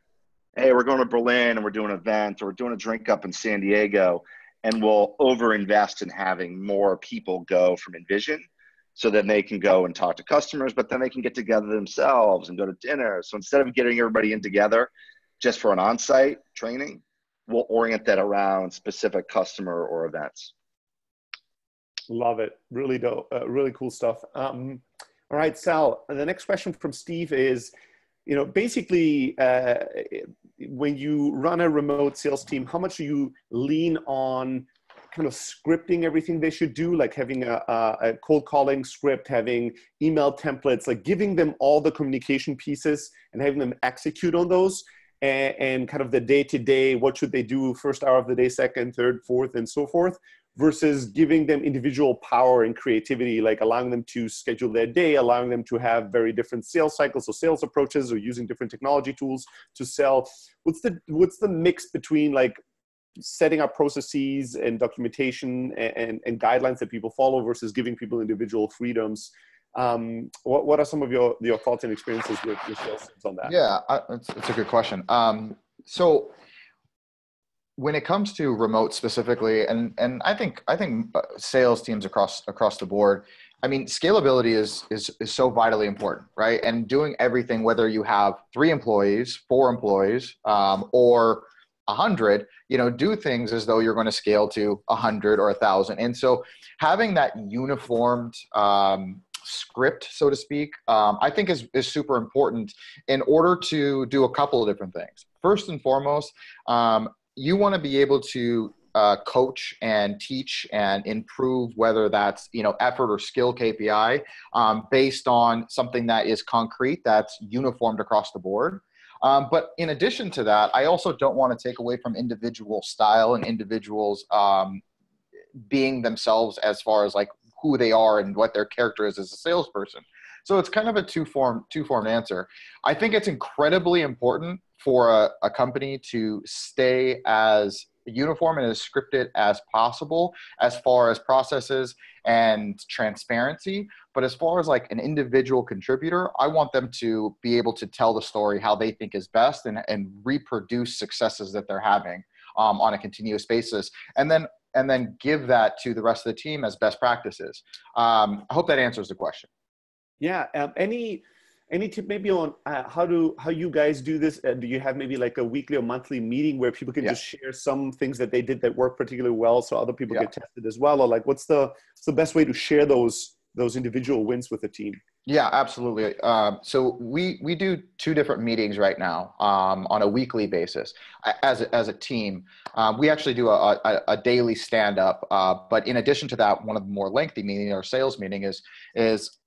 hey, we're going to Berlin and we're doing an event, or we're doing a drink up in San Diego, and we'll over-invest in having more people go from Envision, so then they can go and talk to customers, but then they can get together themselves and go to dinner. So instead of getting everybody in together just for an on-site training, we'll orient that around specific customer or events. Love it. Really dope. Really cool stuff. All right, Sal, the next question from Steve is, basically, when you run a remote sales team, how much do you lean on kind of scripting everything they should do, like having a cold calling script, having email templates, like giving them all the communication pieces and having them execute on those, and kind of the day-to-day, what should they do first hour of the day, second, third, fourth, and so forth, versus giving them individual power and creativity, like allowing them to schedule their day, allowing them to have very different sales cycles or sales approaches, or using different technology tools to sell. What's the mix between like setting up processes and documentation and guidelines that people follow versus giving people individual freedoms? What are some of your thoughts and experiences with your sales teams on that? Yeah, it's a good question. So when it comes to remote specifically, and I think sales teams across the board, I mean, scalability is so vitally important, right? And doing everything, whether you have 3 employees, 4 employees, or 100, do things as though you're going to scale to 100 or 1,000. And so having that uniformed script, so to speak, I think is super important in order to do a couple of different things. First and foremost, you want to be able to coach and teach and improve, whether that's effort or skill KPI, based on something that is concrete, that's uniformed across the board. But in addition to that, I also don't want to take away from individual style and individuals being themselves as far as like who they are and what their character is as a salesperson. So it's kind of a two-form answer. I think it's incredibly important for a company to stay as uniform and as scripted as possible as far as processes and transparency. But as far as like an individual contributor, I want them to be able to tell the story how they think is best and reproduce successes that they're having on a continuous basis. And then give that to the rest of the team as best practices. I hope that answers the question. Yeah. Any tip maybe on how you guys do this? Do you have maybe like a weekly or monthly meeting where people can just share some things that they did that work particularly well, so other people get tested as well? Or like, what's the best way to share those individual wins with the team? Yeah, absolutely. So we do 2 different meetings right now on a weekly basis as a team. We actually do a daily stand-up. But in addition to that, one of the more lengthy meetings, our sales meeting, is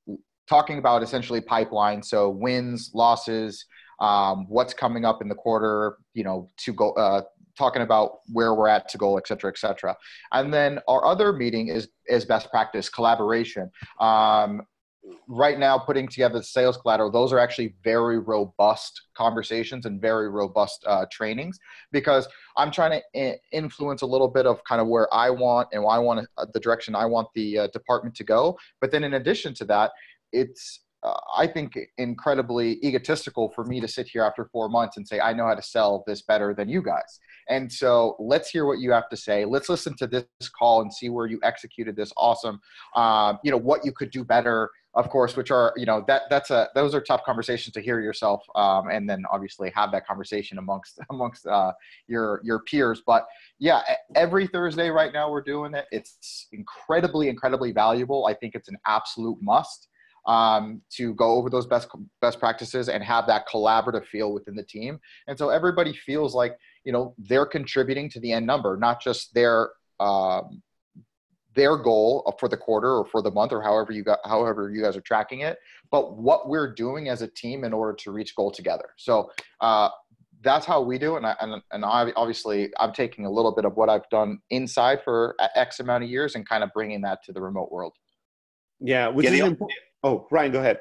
talking about essentially pipeline. So wins, losses, what's coming up in the quarter, to go, talking about where we're at to goal, et cetera, et cetera. And then our other meeting is best practice collaboration. Right now, putting together the sales collateral, those are actually very robust conversations and very robust trainings, because I'm trying to influence a little bit of kind of where I want the direction I want the department to go. But then in addition to that, it's I think incredibly egotistical for me to sit here after 4 months and say, I know how to sell this better than you guys. And so let's hear what you have to say. Let's listen to this call and see where you executed this awesome, what you could do better, of course, which are, those are tough conversations to hear yourself. And then obviously have that conversation amongst your peers. But yeah, every Thursday right now we're doing it. It's incredibly, incredibly valuable. I think it's an absolute must. To go over those best practices and have that collaborative feel within the team. And so everybody feels like, they're contributing to the end number, not just their goal for the quarter or for the month or however you guys are tracking it, but what we're doing as a team in order to reach goal together. So, that's how we do it. And I obviously I'm taking a little bit of what I've done inside for X amount of years and kind of bringing that to the remote world. Yeah. Which is important. Oh, Ryan, go ahead.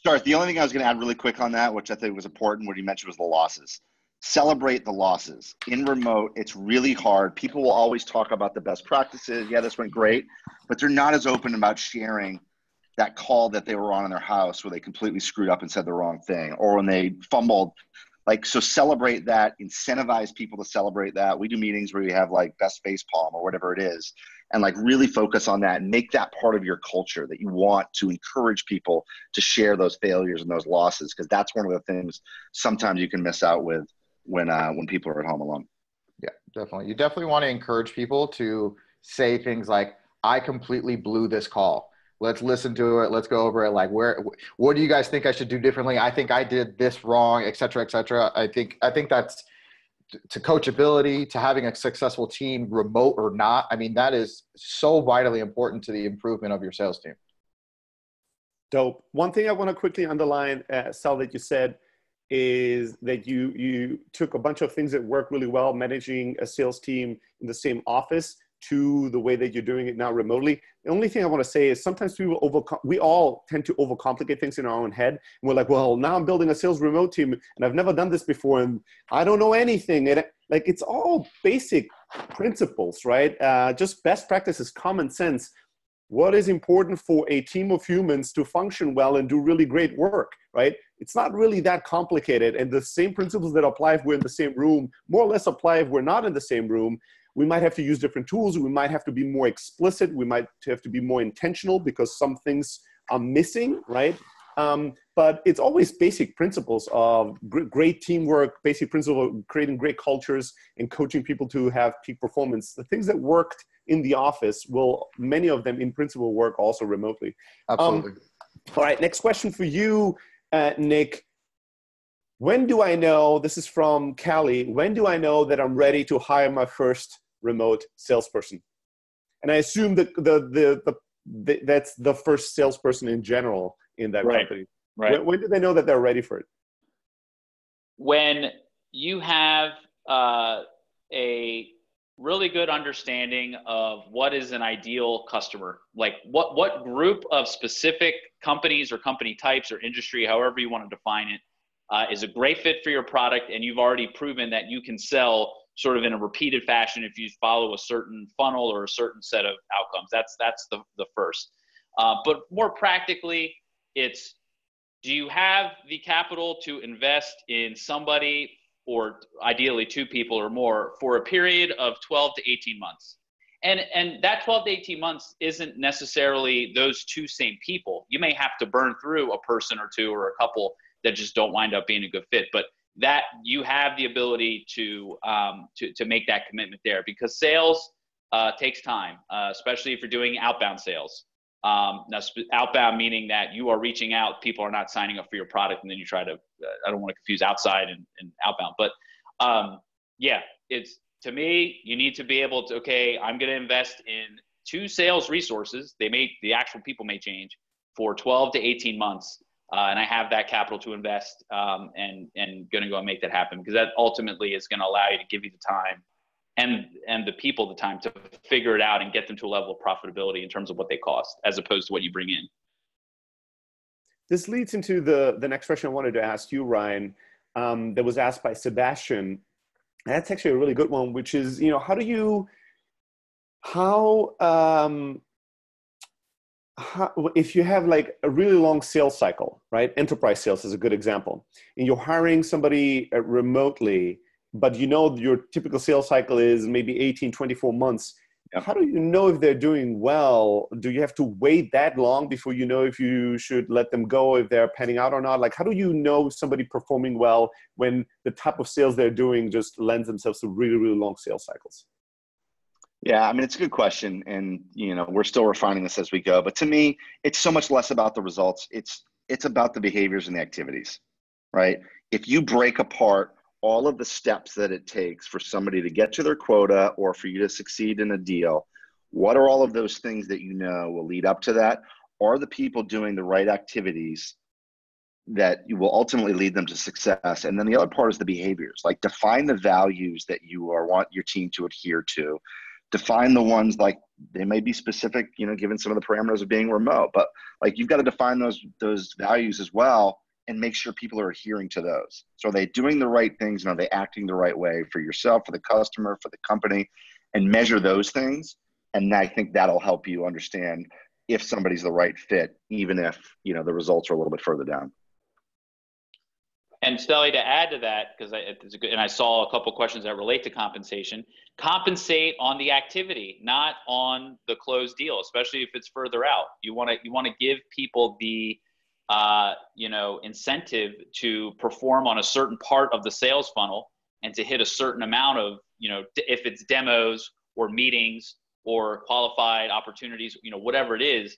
Sorry, the only thing I was going to add really quick on that, which I think was important, what you mentioned was the losses. Celebrate the losses. In remote, it's really hard. People will always talk about the best practices. Yeah, this went great, but they're not as open about sharing that call that they were on in their house where they completely screwed up and said the wrong thing, or when they fumbled. So celebrate that, incentivize people to celebrate that. We do meetings where we have like best face palm or whatever it is, and like really focus on that and make that part of your culture, that you want to encourage people to share those failures and those losses. Cause that's one of the things sometimes you can miss out with when people are at home alone. Yeah, definitely. You definitely want to encourage people to say things like, I completely blew this call. Let's listen to it. Let's go over it. Like, what do you guys think I should do differently? I think I did this wrong, et cetera, et cetera. I think that's to coachability, to having a successful team, remote or not. I mean, that is so vitally important to the improvement of your sales team. Dope. One thing I want to quickly underline, Sal, that you said is that you took a bunch of things that work really well, managing a sales team in the same office, to the way that you're doing it now remotely. The only thing I want to say is sometimes we all tend to overcomplicate things in our own head. And we're like, well, now I'm building a sales remote team and I've never done this before and I don't know anything. And like, it's all basic principles, right? Just best practices, common sense. What is important for a team of humans to function well and do really great work, right? It's not really that complicated. And the same principles that apply if we're in the same room, more or less apply if we're not in the same room. We might have to use different tools. We might have to be more explicit. We might have to be more intentional because some things are missing, right? But it's always basic principles of great teamwork, basic principle of creating great cultures and coaching people to have peak performance. The things that worked in the office will, many of them in principle, work also remotely. Absolutely. All right, next question for you, Nick. When do I know, this is from Callie, when do I know that I'm ready to hire my first remote salesperson? And I assume that that's the first salesperson in general in that company. Right. When do they know that they're ready for it? When you have a really good understanding of what is an ideal customer, like what group of specific companies or company types or industry, however you want to define it, is a great fit for your product, and you've already proven that you can sell sort of in a repeated fashion if you follow a certain funnel or a certain set of outcomes. That's the first. But more practically, it's, do you have the capital to invest in somebody, or ideally two people or more, for a period of 12 to 18 months? And that 12 to 18 months isn't necessarily those two same people. You may have to burn through a person or two or a couple that just don't wind up being a good fit, but that you have the ability to make that commitment there, because sales takes time, especially if you're doing outbound sales. Now, outbound meaning that you are reaching out, people are not signing up for your product, and then you try to, I don't want to confuse outside and outbound, but yeah, it's, to me, you need to be able to, okay, I'm going to invest in 2 sales resources. The actual people may change for 12 to 18 months. And I have that capital to invest, and going to go and make that happen, because that ultimately is going to allow you to give you the time and the people the time to figure it out and get them to a level of profitability in terms of what they cost, as opposed to what you bring in. This leads into the next question I wanted to ask you, Ryan, that was asked by Sebastian. And that's actually a really good one, which is, if you have like a really long sales cycle, right? Enterprise sales is a good example. And you're hiring somebody remotely, but your typical sales cycle is maybe 18, 24 months. Yep. How do you know if they're doing well? Do you have to wait that long before you know if you should let them go, if they're panning out or not? Like, how do you know somebody performing well when the type of sales they're doing just lends themselves to really, really long sales cycles? Yeah, I mean, it's a good question. And, we're still refining this as we go. But to me, it's so much less about the results. It's about the behaviors and the activities, right? If you break apart all of the steps that it takes for somebody to get to their quota or for you to succeed in a deal, what are all of those things that will lead up to that? Are the people doing the right activities that you will ultimately lead them to success? And then the other part is the behaviors. Like, define the values that you want your team to adhere to. Define the ones, like, they may be specific, given some of the parameters of being remote, but like, you've got to define those values as well and make sure people are adhering to those. So are they doing the right things, and are they acting the right way for yourself, for the customer, for the company, and measure those things. And I think that'll help you understand if somebody's the right fit, even if, the results are a little bit further down. And Stelly, to add to that, because I saw a couple questions that relate to compensation. Compensate on the activity, not on the closed deal, especially if it's further out. You want to give people the incentive to perform on a certain part of the sales funnel and to hit a certain amount of, if it's demos or meetings or qualified opportunities, whatever it is,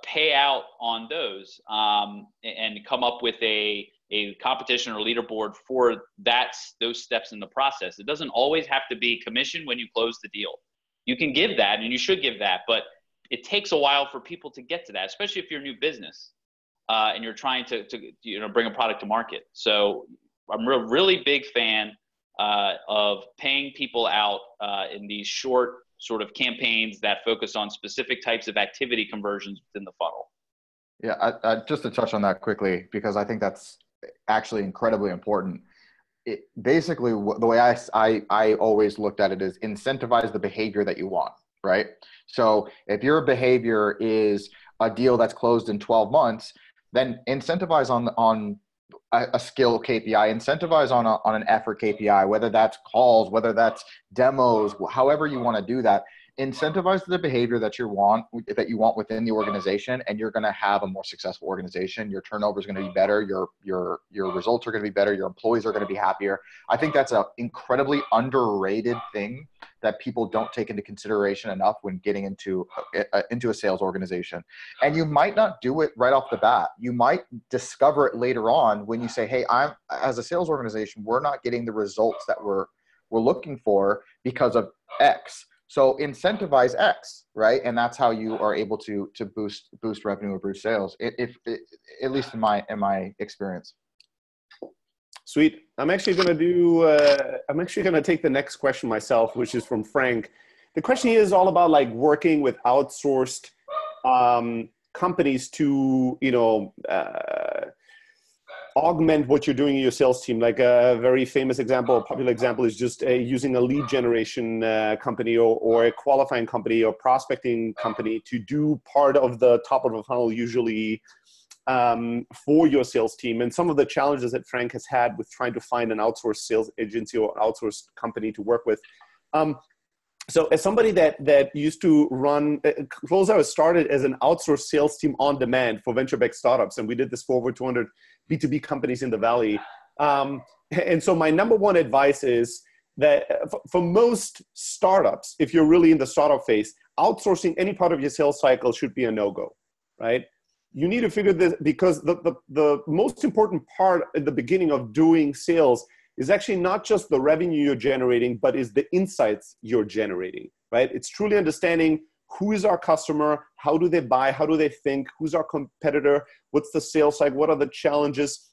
pay out on those, and come up with a a competition or leaderboard for those steps in the process. It doesn't always have to be commission when you close the deal. You can give that, and you should give that, but it takes a while for people to get to that, especially if you're a new business and you're trying to bring a product to market. So I'm a really big fan of paying people out in these short sort of campaigns that focus on specific types of activity conversions within the funnel. Yeah, I just to touch on that quickly, because I think that's actually incredibly important. Basically, the way I always looked at it is incentivize the behavior that you want, right? So if your behavior is a deal that's closed in 12 months, then incentivize on a skill KPI, incentivize on an effort KPI, whether that's calls, whether that's demos, however you want to do that. Incentivize the behavior that you want within the organization, and you're going to have a more successful organization. Your turnover is going to be better. Your results are going to be better. Your employees are going to be happier. I think that's an incredibly underrated thing that people don't take into consideration enough when getting into a sales organization. And you might not do it right off the bat. You might discover it later on when you say, hey, as a sales organization, we're not getting the results that we're looking for because of X. So incentivize X, right? And that's how you are able to boost revenue or boost sales, at least in my experience. Sweet. I'm actually going to take the next question myself, which is from Frank. The question here is all about like working with outsourced companies to, augment what you're doing in your sales team. Like a very famous example, a popular example is just using a lead generation company or a qualifying company or prospecting company to do part of the top of the funnel usually for your sales team. And some of the challenges that Frank has had with trying to find an outsourced sales agency or outsourced company to work with. So as somebody that used to run, Closeout started as an outsourced sales team on demand for venture-backed startups. And we did this for over 200 B2B companies in the Valley. And so my number one advice is that for most startups, if you're really in the startup phase, outsourcing any part of your sales cycle should be a no-go, right? You need to figure this, because the most important part at the beginning of doing sales is actually not just the revenue you're generating, but is the insights you're generating, right? It's truly understanding who is our customer, how do they buy, how do they think, who's our competitor, what's the sales cycle, what are the challenges,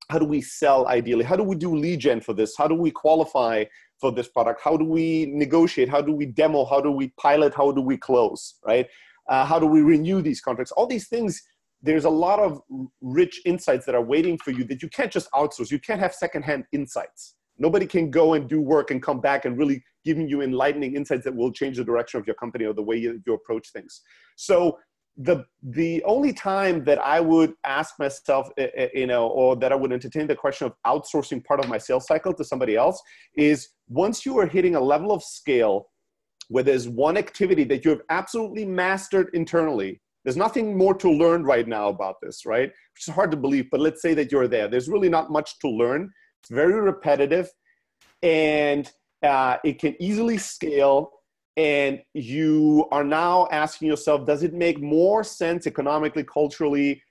how do we sell ideally, how do we do lead gen for this, how do we qualify for this product, how do we negotiate, how do we demo, how do we pilot, how do we close, right? How do we renew these contracts? All these things, there's a lot of rich insights that are waiting for you that you can't just outsource. You can't have secondhand insights. Nobody can go and do work and come back and really giving you enlightening insights that will change the direction of your company or the way you approach things. So the only time that I would ask myself, or that I would entertain the question of outsourcing part of my sales cycle to somebody else is once you are hitting a level of scale where there's one activity that you have absolutely mastered internally. There's nothing more to learn right now about this, right? Which is hard to believe, but let's say that you're there. There's really not much to learn. It's very repetitive, and it can easily scale. And you are now asking yourself, does it make more sense economically, culturally,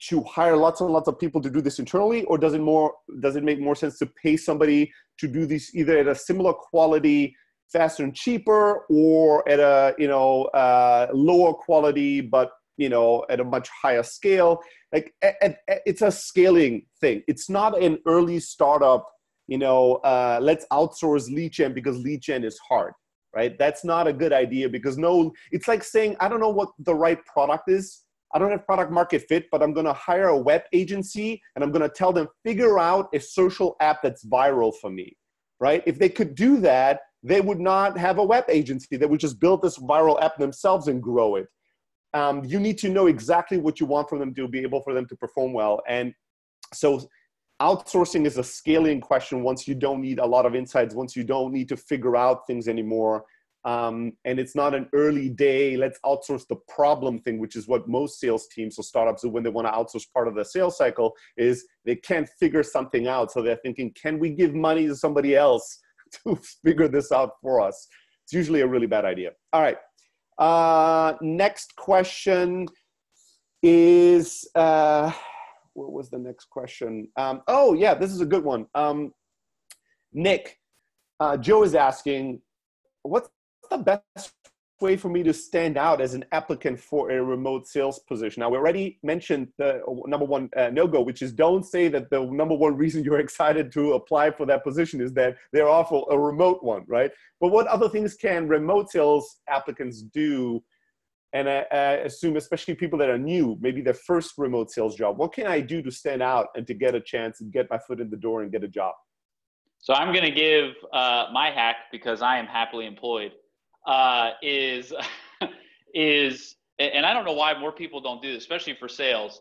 to hire lots and lots of people to do this internally, or does it make more sense to pay somebody to do this either at a similar quality, faster and cheaper, or at a lower quality but at a much higher scale? Like it's a scaling thing. It's not an early startup, let's outsource lead gen because lead gen is hard, right? That's not a good idea because it's like saying, I don't know what the right product is. I don't have product market fit, but I'm going to hire a web agency and I'm going to tell them, figure out a social app that's viral for me, right? If they could do that, they would not have a web agency. They would just build this viral app themselves and grow it. You need to know exactly what you want from them to be able for them to perform well. And so outsourcing is a scaling question once you don't need a lot of insights, once you don't need to figure out things anymore. And it's not an early day, let's outsource the problem thing, which is what most sales teams or startups do when they want to outsource part of the sales cycle, is they can't figure something out. So they're thinking, can we give money to somebody else to figure this out for us? It's usually a really bad idea. All right. Next question is, what was the next question? Oh yeah, this is a good one. Nick, Joe is asking, what's the best way for me to stand out as an applicant for a remote sales position? Now, we already mentioned the number one no-go, which is don't say that the number one reason you're excited to apply for that position is that they're offer a remote one, right? But what other things can remote sales applicants do? And I assume, especially people that are new, maybe their first remote sales job, what can I do to stand out and to get a chance and get my foot in the door and get a job? So I'm going to give my hack, because I am happily employed, is, and I don't know why more people don't do this, especially for sales,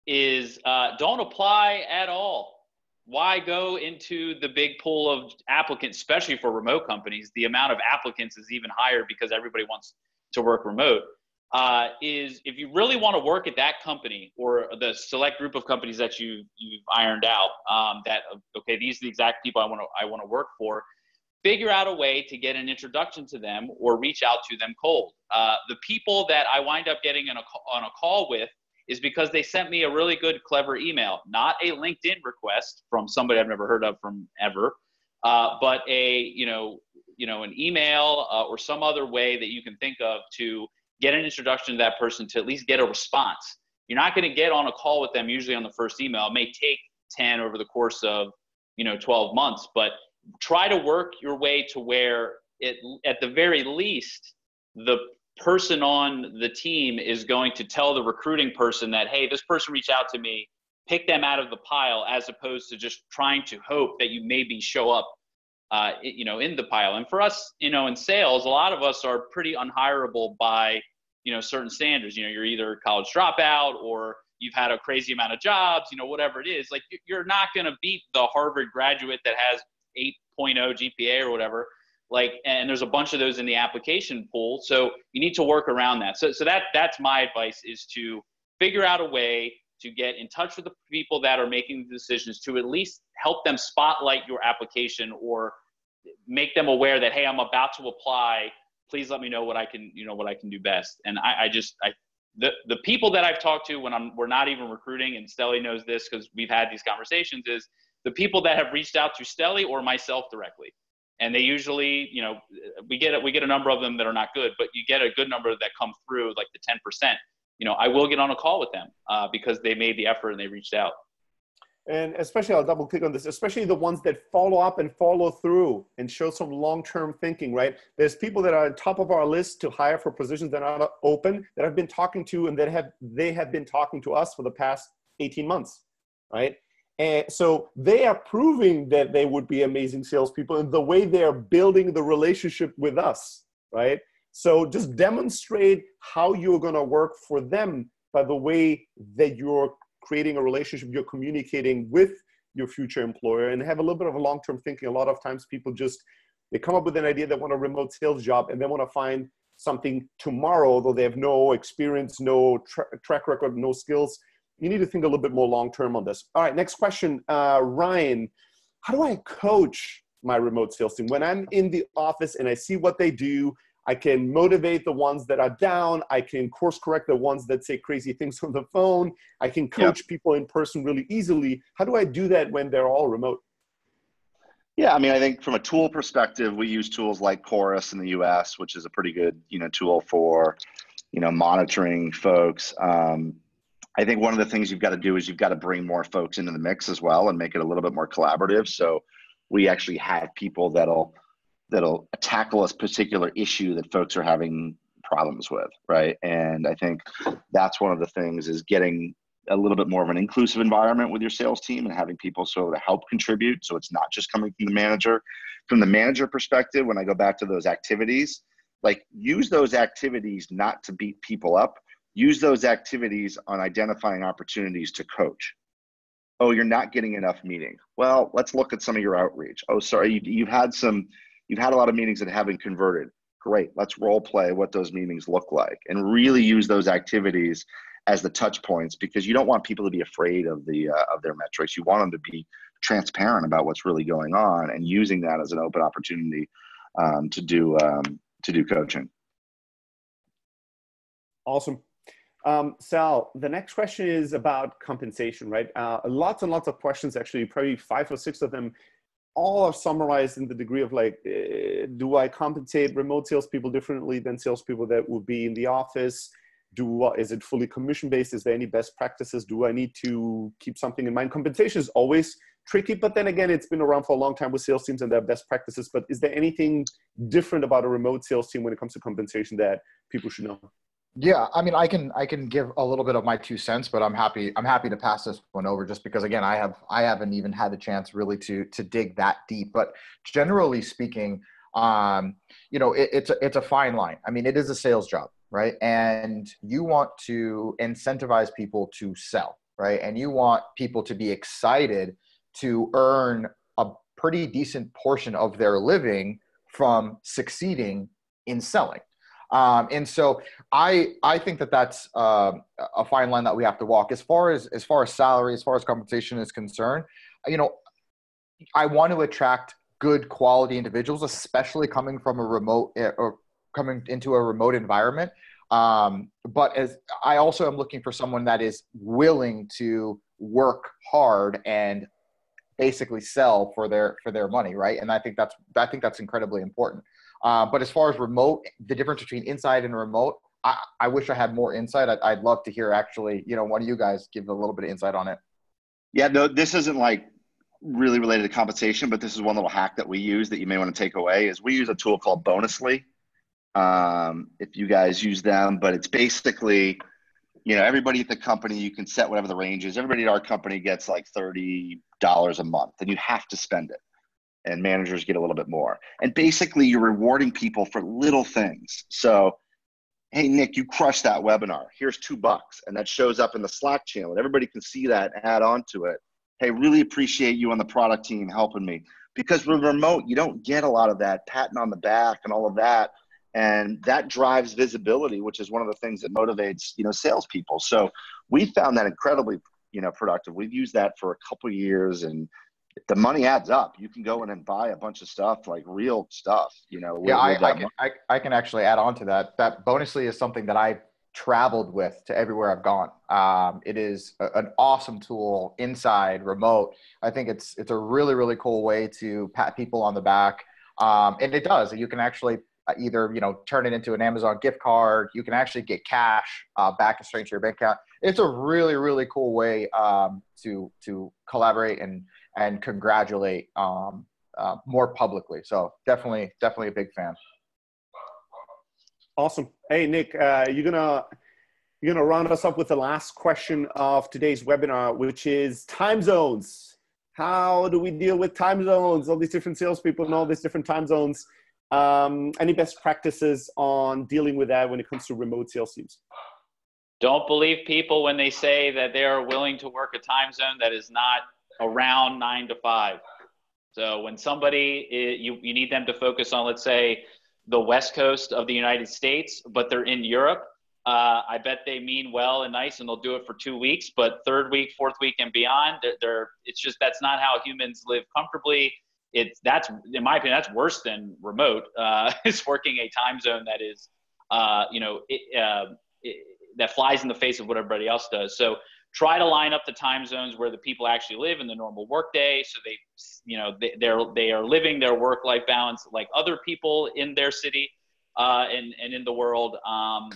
is don't apply at all. Why go into the big pool of applicants, especially for remote companies? The amount of applicants is even higher because everybody wants to work remote. Is if you really want to work at that company or the select group of companies that you've ironed out, that, okay, these are the exact people I want to work for, figure out a way to get an introduction to them or reach out to them cold. The people that I wind up getting on a call with is because they sent me a really good, clever email, not a LinkedIn request from somebody I've never heard of from ever, but an email or some other way that you can think of to get an introduction to that person, to at least get a response. You're not going to get on a call with them usually on the first email. It may take 10 over the course of 12 months, but try to work your way to where at the very least, the person on the team is going to tell the recruiting person that, hey, this person reached out to me, pick them out of the pile, as opposed to just trying to hope that you maybe show up in the pile. And for us, in sales, a lot of us are pretty unhireable by, certain standards. You're either a college dropout or you've had a crazy amount of jobs, whatever it is. Like, you're not going to beat the Harvard graduate that has 8.0 GPA or whatever. And there's a bunch of those in the application pool. So you need to work around that. So that's my advice, is to figure out a way to get in touch with the people that are making the decisions, to at least help them spotlight your application or make them aware that, hey, I'm about to apply. Please let me know what I can do best. And the people that I've talked to when we're not even recruiting, and Stelly knows this because we've had these conversations, is the people that have reached out to Stelly or myself directly. And they usually, we get a number of them that are not good, but you get a good number that come through, like the 10%. I will get on a call with them because they made the effort and they reached out. And especially, I'll double click on this, especially the ones that follow up and follow through and show some long-term thinking, right? There's people that are on top of our list to hire for positions that are not open, that I've been talking to, and they have been talking to us for the past 18 months, right? And so they are proving that they would be amazing salespeople in the way they are building the relationship with us, right? So just demonstrate how you're going to work for them by the way that you're creating a relationship, you're communicating with your future employer, and have a little bit of a long-term thinking. A lot of times people they come up with an idea, they want a remote sales job, and they want to find something tomorrow, although they have no experience, no track record, no skills. You need to think a little bit more long-term on this. All right, next question. Ryan, how do I coach my remote sales team? When I'm in the office and I see what they do, I can motivate the ones that are down. I can course correct the ones that say crazy things on the phone. I can coach people in person really easily. How do I do that when they're all remote? Yeah, I mean, I think from a tool perspective, we use tools like Chorus in the US, which is a pretty good, tool for, monitoring folks. I think one of the things you've got to do is you've got to bring more folks into the mix as well and make it a little bit more collaborative. So we actually have people that'll tackle a particular issue that folks are having problems with, right? And I think that's one of the things, is getting a little bit more of an inclusive environment with your sales team and having people sort of help contribute. So it's not just coming from the manager. From the manager perspective, when I go back to those activities, use those activities not to beat people up. Use those activities on identifying opportunities to coach. Oh, you're not getting enough meeting. Well, let's look at some of your outreach. Oh, sorry, you've had a lot of meetings that haven't converted. Great, let's role play what those meetings look like and really use those activities as the touch points, because you don't want people to be afraid of their metrics. You want them to be transparent about what's really going on, and using that as an open opportunity to do coaching. Awesome. Sal, the next question is about compensation, right? Lots and lots of questions, actually, probably 5 or 6 of them, all are summarized in the degree of like, do I compensate remote salespeople differently than salespeople that would be in the office? Is it fully commission based? Is there any best practices? Do I need to keep something in mind? Compensation is always tricky, but then again, it's been around for a long time with sales teams and their best practices. But is there anything different about a remote sales team when it comes to compensation that people should know? Yeah, I mean, I can give a little bit of my 2 cents, but I'm happy to pass this one over just because, again, I haven't even had the chance really to dig that deep. But generally speaking, it's a fine line. I mean, it is a sales job, right? And you want to incentivize people to sell, right? And you want people to be excited to earn a pretty decent portion of their living from succeeding in selling. And so I think that that's a fine line that we have to walk as far as salary, as far as compensation is concerned. I want to attract good quality individuals, especially coming from a remote or coming into a remote environment. But as I also am looking for someone that is willing to work hard and basically sell for their money, right? And I think that's incredibly important. But as far as remote, the difference between inside and remote, I wish I had more insight. I'd love to hear actually, one of you guys give a little bit of insight on it. Yeah, no, this isn't like really related to compensation, but this is one little hack that we use that you may want to take away is we use a tool called Bonusly. If you guys use them, but it's basically, everybody at the company, you can set whatever the range is. Everybody at our company gets like $30 a month and you have to spend it. And managers get a little bit more. And basically you're rewarding people for little things. So, hey, Nick, you crushed that webinar. Here's $2. And that shows up in the Slack channel and everybody can see that and add on to it. Hey, really appreciate you on the product team helping me. Because with remote, you don't get a lot of that patting on the back and all of that. And that drives visibility, which is one of the things that motivates, salespeople. So we found that incredibly, productive. We've used that for a couple of years and the money adds up. You can go in and buy a bunch of stuff, like real stuff, I can actually add on to that. That Bonusly is something that I traveled with to everywhere I've gone. It is an awesome tool inside remote. I think it's a really, really cool way to pat people on the back. And it does. You can actually either, turn it into an Amazon gift card. You can actually get cash back straight to your bank account. It's a really, really cool way to collaborate and congratulate more publicly. So definitely a big fan. Awesome. Hey, Nick, you're gonna round us up with the last question of today's webinar, which is time zones. How do we deal with time zones? All these different salespeople and all these different time zones. Any best practices on dealing with that when it comes to remote sales teams? Don't believe people when they say that they are willing to work a time zone that is not around 9 to 5. So when somebody, you need them to focus on, let's say, the West Coast of the United States, but they're in Europe. I bet they mean well and nice, and they'll do it for 2 weeks. But 3rd week, 4th week, and beyond, it's just that's not how humans live comfortably. That's in my opinion, that's worse than remote. It's working a time zone that is, that flies in the face of what everybody else does. So try to line up the time zones where the people actually live in the normal workday. So they are living their work-life balance like other people in their city and in the world. I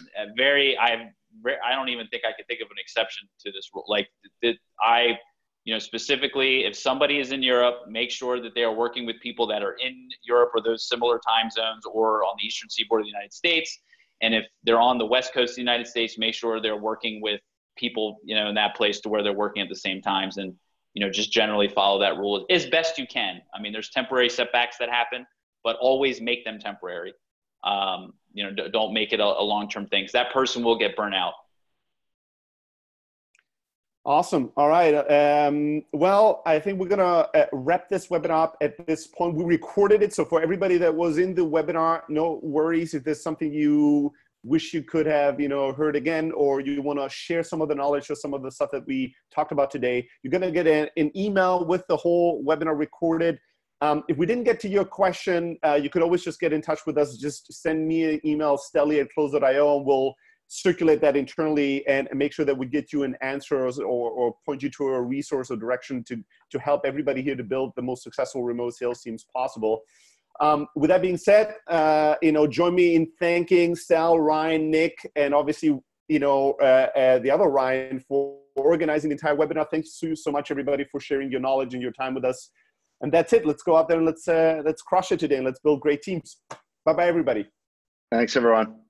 don't even think I could think of an exception to this rule. Specifically, if somebody is in Europe, make sure that they are working with people that are in Europe or those similar time zones or on the eastern seaboard of the United States. And if they're on the West Coast of the United States, make sure they're working with people, in that place to where they're working at the same times, and, just generally follow that rule as best you can. I mean, there's temporary setbacks that happen, but always make them temporary. Don't make it a long-term thing, because that person will get burnt out. Awesome. All right. Well, I think we're going to wrap this webinar up at this point. We recorded it. So for everybody that was in the webinar, no worries. If there's something you wish you could have, heard again, or you want to share some of the knowledge or some of the stuff that we talked about today, you're going to get an email with the whole webinar recorded. If we didn't get to your question, you could always just get in touch with us. Just send me an email, stelly@close.io, and we'll circulate that internally and make sure that we get you an answer or point you to a resource or direction to help everybody here to build the most successful remote sales teams possible. With that being said, join me in thanking Sal, Ryan, Nick, and obviously, the other Ryan for organizing the entire webinar. Thanks so much, everybody, for sharing your knowledge and your time with us. And that's it. Let's go out there and let's crush it today and let's build great teams. Bye-bye, everybody. Thanks, everyone.